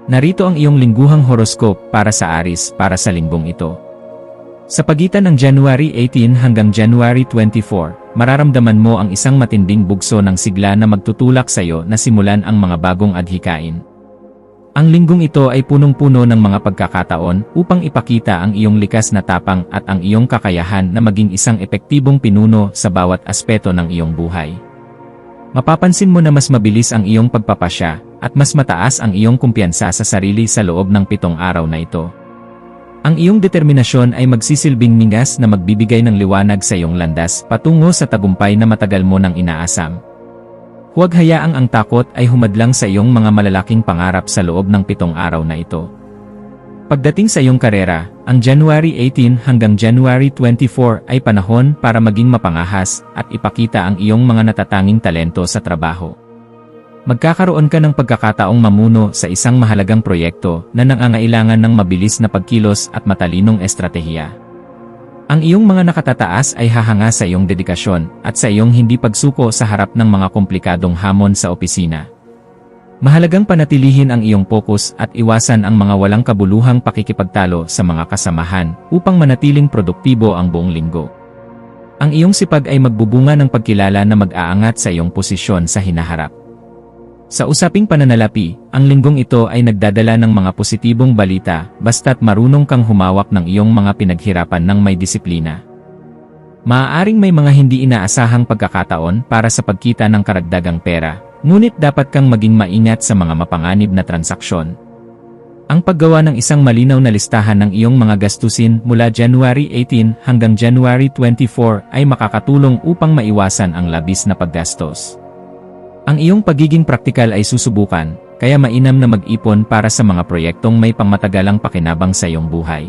Narito ang iyong lingguhang horoscope para sa Aries para sa linggong ito. Sa pagitan ng January 18 hanggang January 24, mararamdaman mo ang isang matinding bugso ng sigla na magtutulak sa iyo na simulan ang mga bagong adhikain. Ang linggong ito ay punong-puno ng mga pagkakataon upang ipakita ang iyong likas na tapang at ang iyong kakayahan na maging isang epektibong pinuno sa bawat aspeto ng iyong buhay. Mapapansin mo na mas mabilis ang iyong pagpapasya at mas mataas ang iyong kumpiyansa sa sarili sa loob ng 7 araw na ito. Ang iyong determinasyon ay magsisilbing migas na magbibigay ng liwanag sa iyong landas patungo sa tagumpay na matagal mo nang inaasam. Huwag hayaang ang takot ay humadlang sa iyong mga malalaking pangarap sa loob ng 7 araw na ito. Pagdating sa iyong karera, ang January 18 hanggang January 24 ay panahon para maging mapangahas at ipakita ang iyong mga natatanging talento sa trabaho. Magkakaroon ka ng pagkakataong mamuno sa isang mahalagang proyekto na nangangailangan ng mabilis na pagkilos at matalinong estratehiya. Ang iyong mga nakatataas ay hahanga sa iyong dedikasyon at sa iyong hindi pagsuko sa harap ng mga komplikadong hamon sa opisina. Mahalagang panatilihin ang iyong focus at iwasan ang mga walang kabuluhang pakikipagtalo sa mga kasamahan upang manatiling produktibo ang buong linggo. Ang iyong sipag ay magbubunga ng pagkilala na mag-aangat sa iyong posisyon sa hinaharap. Sa usaping pananalapi, ang linggong ito ay nagdadala ng mga positibong balita basta't marunong kang humawak ng iyong mga pinaghirapan ng may disiplina. Maaaring may mga hindi inaasahang pagkakataon para sa pagkita ng karagdagang pera, ngunit dapat kang maging maingat sa mga mapanganib na transaksyon. Ang paggawa ng isang malinaw na listahan ng iyong mga gastusin mula January 18 hanggang January 24 ay makakatulong upang maiwasan ang labis na paggastos. Ang iyong pagiging praktikal ay susubukan, kaya mainam na mag-ipon para sa mga proyektong may pangmatagalang pakinabang sa iyong buhay.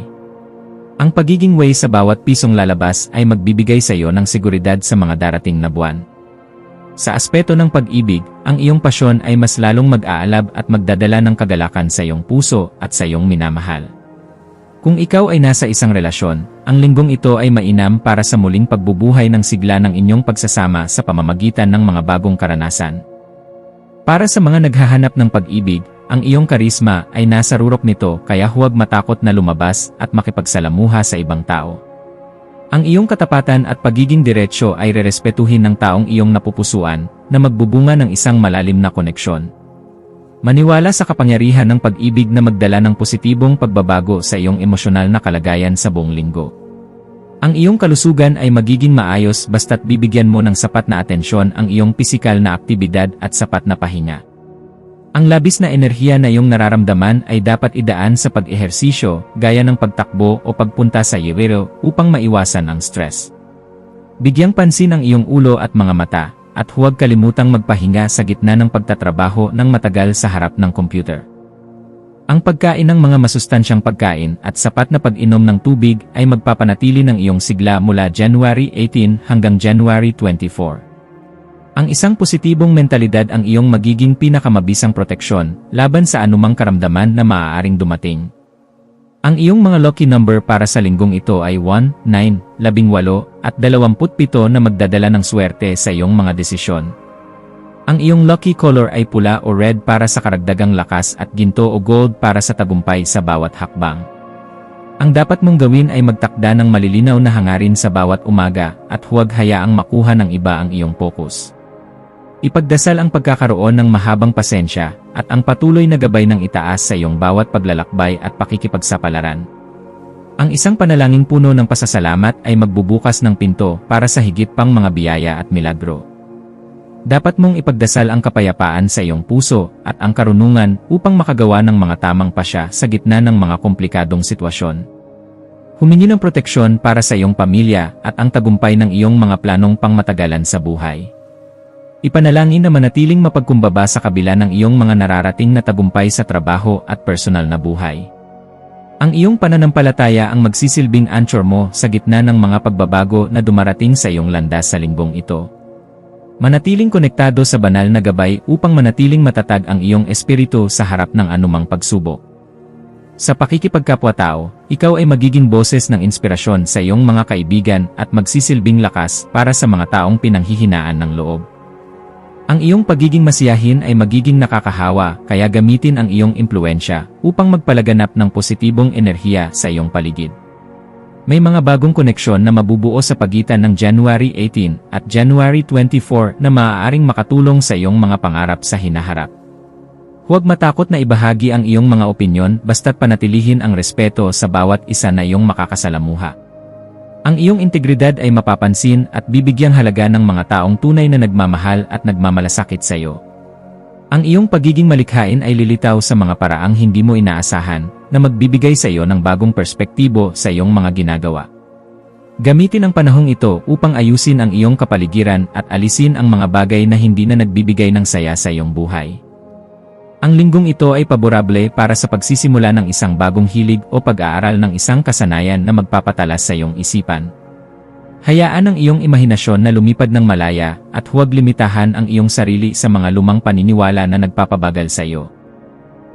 Ang pagiging way sa bawat pisong lalabas ay magbibigay sa iyo ng seguridad sa mga darating na buwan. Sa aspeto ng pag-ibig, ang iyong pasyon ay mas lalong mag-aalab at magdadala ng kagalakan sa iyong puso at sa iyong minamahal. Kung ikaw ay nasa isang relasyon, ang linggong ito ay mainam para sa muling pagbubuhay ng sigla ng inyong pagsasama sa pamamagitan ng mga bagong karanasan. Para sa mga naghahanap ng pag-ibig, ang iyong karisma ay nasa rurok nito kaya huwag matakot na lumabas at makipagsalamuha sa ibang tao. Ang iyong katapatan at pagiging diretsyo ay rerespetuhin ng taong iyong napupusuan na magbubunga ng isang malalim na koneksyon. Maniwala sa kapangyarihan ng pag-ibig na magdala ng positibong pagbabago sa iyong emosyonal na kalagayan sa buong linggo. Ang iyong kalusugan ay magiging maayos basta't bibigyan mo ng sapat na atensyon ang iyong pisikal na aktibidad at sapat na pahinga. Ang labis na enerhiya na iyong nararamdaman ay dapat idaan sa pag-ehersisyo gaya ng pagtakbo o pagpunta sa yewero upang maiwasan ang stress. Bigyang pansin ang iyong ulo at mga mata, at huwag kalimutang magpahinga sa gitna ng pagtatrabaho ng matagal sa harap ng computer. Ang pagkain ng mga masustansyang pagkain at sapat na pag-inom ng tubig ay magpapanatili ng iyong sigla mula January 18 hanggang January 24. Ang isang positibong mentalidad ang iyong magiging pinakamabisang proteksyon laban sa anumang karamdaman na maaaring dumating. Ang iyong mga lucky number para sa linggong ito ay 1, 9, 18, at 27 na magdadala ng swerte sa iyong mga desisyon. Ang iyong lucky color ay pula o red para sa karagdagang lakas at ginto o gold para sa tagumpay sa bawat hakbang. Ang dapat mong gawin ay magtakda ng malilinaw na hangarin sa bawat umaga at huwag hayaang makuha ng iba ang iyong focus. Ipagdasal ang pagkakaroon ng mahabang pasensya at ang patuloy na gabay ng itaas sa iyong bawat paglalakbay at pakikipagsapalaran. Ang isang panalangin puno ng pasasalamat ay magbubukas ng pinto para sa higit pang mga biyaya at milagro. Dapat mong ipagdasal ang kapayapaan sa iyong puso at ang karunungan upang makagawa ng mga tamang pasya sa gitna ng mga komplikadong sitwasyon. Humingi ng proteksyon para sa iyong pamilya at ang tagumpay ng iyong mga planong pangmatagalan sa buhay. Ipanalangin na manatiling mapagkumbaba sa kabila ng iyong mga nararating na tagumpay sa trabaho at personal na buhay. Ang iyong pananampalataya ang magsisilbing anchor mo sa gitna ng mga pagbabago na dumarating sa iyong landas sa linggong ito. Manatiling konektado sa banal na gabay upang manatiling matatag ang iyong espiritu sa harap ng anumang pagsubok. Sa pakikipagkapwa-tao, ikaw ay magiging boses ng inspirasyon sa iyong mga kaibigan at magsisilbing lakas para sa mga taong pinanghihinaan ng loob. Ang iyong pagiging masiyahin ay magiging nakakahawa, kaya gamitin ang iyong impluensya upang magpalaganap ng positibong enerhiya sa iyong paligid. May mga bagong koneksyon na mabubuo sa pagitan ng January 18 at January 24 na maaaring makatulong sa iyong mga pangarap sa hinaharap. Huwag matakot na ibahagi ang iyong mga opinyon basta't panatilihin ang respeto sa bawat isa na iyong makakasalamuha. Ang iyong integridad ay mapapansin at bibigyang halaga ng mga taong tunay na nagmamahal at nagmamalasakit sa iyo. Ang iyong pagiging malikhain ay lilitaw sa mga paraang hindi mo inaasahan na magbibigay sa iyo ng bagong perspektibo sa iyong mga ginagawa. Gamitin ang panahong ito upang ayusin ang iyong kapaligiran at alisin ang mga bagay na hindi na nagbibigay ng saya sa iyong buhay. Ang linggong ito ay paborable para sa pagsisimula ng isang bagong hilig o pag-aaral ng isang kasanayan na magpapatalas sa iyong isipan. Hayaan ang iyong imahinasyon na lumipad ng malaya at huwag limitahan ang iyong sarili sa mga lumang paniniwala na nagpapabagal sa iyo.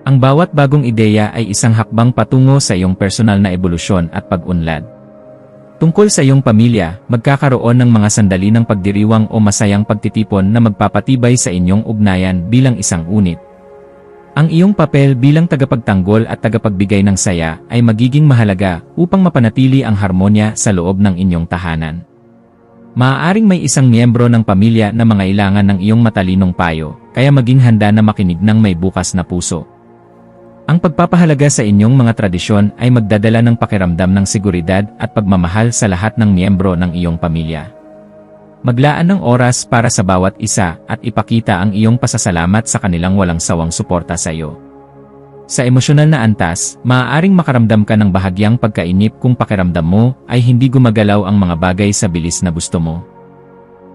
Ang bawat bagong ideya ay isang hakbang patungo sa iyong personal na ebolusyon at pag-unlad. Tungkol sa iyong pamilya, magkakaroon ng mga sandali ng pagdiriwang o masayang pagtitipon na magpapatibay sa inyong ugnayan bilang isang unit. Ang iyong papel bilang tagapagtanggol at tagapagbigay ng saya ay magiging mahalaga upang mapanatili ang harmonya sa loob ng inyong tahanan. Maaaring may isang miyembro ng pamilya na mangailangan ng iyong matalinong payo, kaya maging handa na makinig ng may bukas na puso. Ang pagpapahalaga sa inyong mga tradisyon ay magdadala ng pakiramdam ng seguridad at pagmamahal sa lahat ng miyembro ng iyong pamilya. Maglaan ng oras para sa bawat isa at ipakita ang iyong pasasalamat sa kanilang walang sawang suporta sa iyo. Sa emosyonal na antas, maaaring makaramdam ka ng bahagyang pagkainip kung pakiramdam mo ay hindi gumagalaw ang mga bagay sa bilis na gusto mo.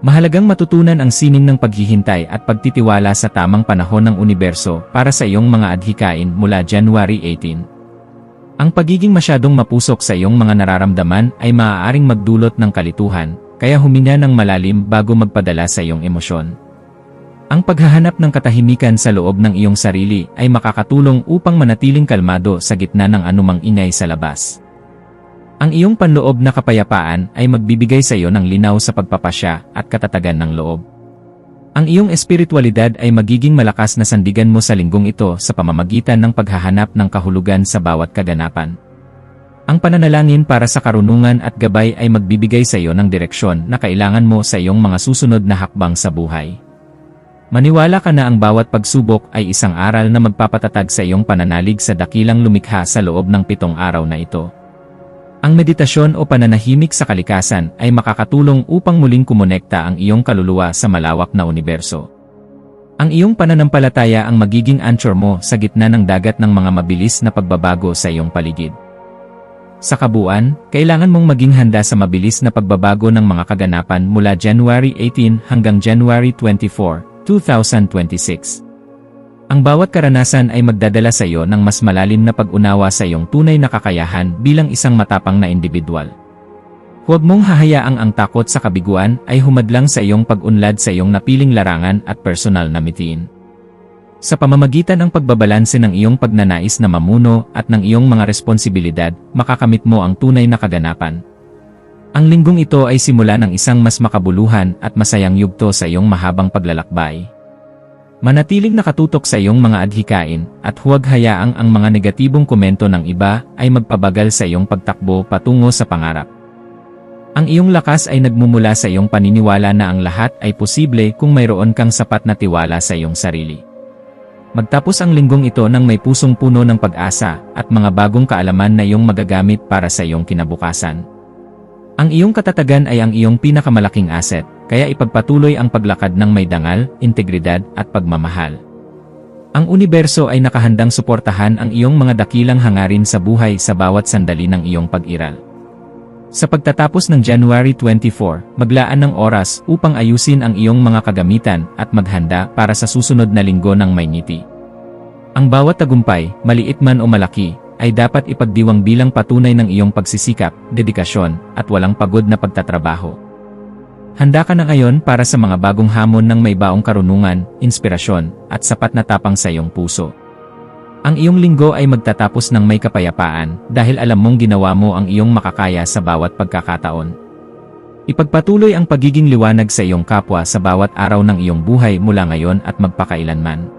Mahalagang matutunan ang sining ng paghihintay at pagtitiwala sa tamang panahon ng universo para sa iyong mga adhikain mula January 18. Ang pagiging masyadong mapusok sa iyong mga nararamdaman ay maaaring magdulot ng kalituhan, kaya huminga ng malalim bago magpadala sa iyong emosyon. Ang paghahanap ng katahimikan sa loob ng iyong sarili ay makakatulong upang manatiling kalmado sa gitna ng anumang ingay sa labas. Ang iyong panloob na kapayapaan ay magbibigay sa iyo ng linaw sa pagpapasya at katatagan ng loob. Ang iyong espiritualidad ay magiging malakas na sandigan mo sa linggong ito sa pamamagitan ng paghahanap ng kahulugan sa bawat kaganapan. Ang pananalangin para sa karunungan at gabay ay magbibigay sa iyo ng direksyon na kailangan mo sa iyong mga susunod na hakbang sa buhay. Maniwala ka na ang bawat pagsubok ay isang aral na magpapatatag sa iyong pananalig sa dakilang lumikha sa loob ng 7 araw na ito. Ang meditasyon o pananahimik sa kalikasan ay makakatulong upang muling kumonekta ang iyong kaluluwa sa malawak na universo. Ang iyong pananampalataya ang magiging anchor mo sa gitna ng dagat ng mga mabilis na pagbabago sa iyong paligid. Sa kabuuan, kailangan mong maging handa sa mabilis na pagbabago ng mga kaganapan mula January 18 hanggang January 24, 2026. Ang bawat karanasan ay magdadala sa iyo ng mas malalim na pag-unawa sa iyong tunay na kakayahan bilang isang matapang na individual. Huwag mong hahayaang ang takot sa kabiguan ay humadlang sa iyong pag-unlad sa iyong napiling larangan at personal na mitiin. Sa pamamagitan ng pagbabalanse ng iyong pagnanais na mamuno at ng iyong mga responsibilidad, makakamit mo ang tunay na kaganapan. Ang linggong ito ay simula ng isang mas makabuluhan at masayang yugto sa iyong mahabang paglalakbay. Manatiling nakatutok sa iyong mga adhikain at huwag hayaang ang mga negatibong komento ng iba ay magpabagal sa iyong pagtakbo patungo sa pangarap. Ang iyong lakas ay nagmumula sa iyong paniniwala na ang lahat ay posible kung mayroon kang sapat na tiwala sa iyong sarili. Magtapos ang linggong ito ng may pusong puno ng pag-asa at mga bagong kaalaman na iyong magagamit para sa iyong kinabukasan. Ang iyong katatagan ay ang iyong pinakamalaking asset, kaya ipagpatuloy ang paglakad ng may dangal, integridad at pagmamahal. Ang universo ay nakahandang suportahan ang iyong mga dakilang hangarin sa buhay sa bawat sandali ng iyong pag-iral. Sa pagtatapos ng January 24, maglaan ng oras upang ayusin ang iyong mga kagamitan at maghanda para sa susunod na linggo ng may ngiti. Ang bawat tagumpay, maliit man o malaki, ay dapat ipagdiwang bilang patunay ng iyong pagsisikap, dedikasyon, at walang pagod na pagtatrabaho. Handa ka na ngayon para sa mga bagong hamon ng may baong karunungan, inspirasyon, at sapat na tapang sa iyong puso. Ang iyong linggo ay magtatapos ng may kapayapaan dahil alam mong ginawa mo ang iyong makakaya sa bawat pagkakataon. Ipagpatuloy ang pagiging liwanag sa iyong kapwa sa bawat araw ng iyong buhay mula ngayon at magpakailanman.